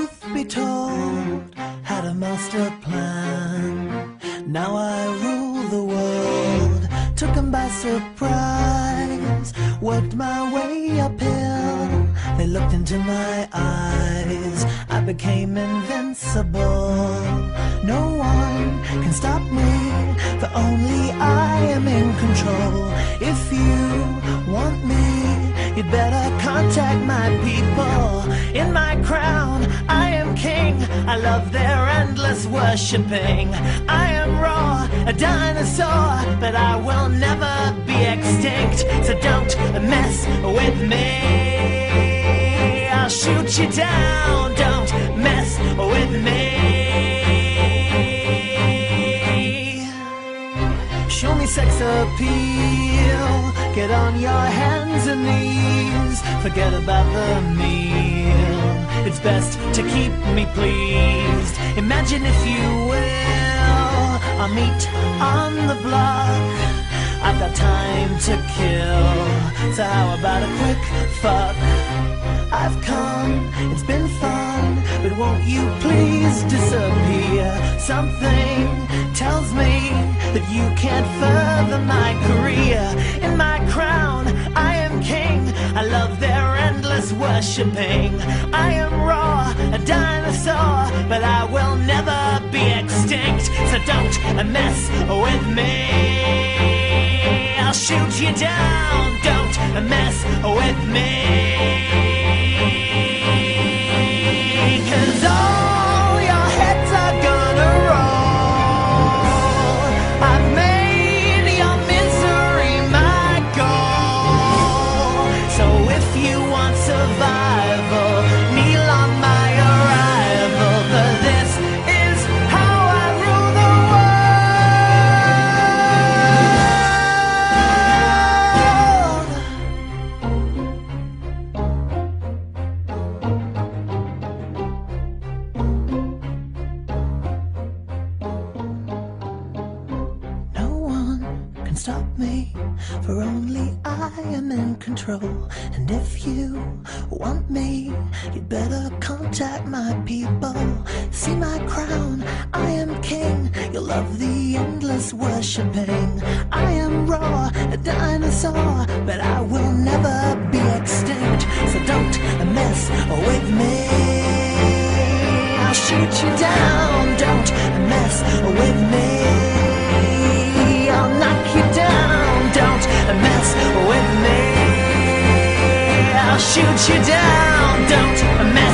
truth be told, had a master plan. Now I rule the world, took them by surprise. Worked my way uphill, they looked into my eyes. I became invincible. No one can stop me, for only I am in control. If you want me, you'd better contact my people. In my crown, I am king. I love their endless worshipping. I am raw, a dinosaur, but I will never be extinct. So don't mess with me, I'll shoot you down. Don't mess with me. Show me sex appeal, get on your hands and knees. Forget about the meal, it's best to keep me pleased. Imagine, if you will, I'll meet on the block. I've got time to kill, so how about a quick fuck? I've come, it's been fun, but won't you please disappear? Something tells me that you can't further my career. In my crown, I am king. I love their endless worshipping. I am raw, a dinosaur, but I will never be extinct. So don't mess with me, I'll shoot you down. Don't mess with me, 'cause all your heads are gonna roll. I've made your misery my goal. So if you want survival, kneel on my arrival. For this is how I rule the stop me, for only I am in control. And if you want me, you'd better contact my people. See my crown, I am king. You'll love the endless worshipping. I am raw, a dinosaur, but I will never be extinct. So don't mess with me, I'll shoot you down. Don't mess with me, I'll knock you down. Don't mess with me, I'll shoot you down. Don't mess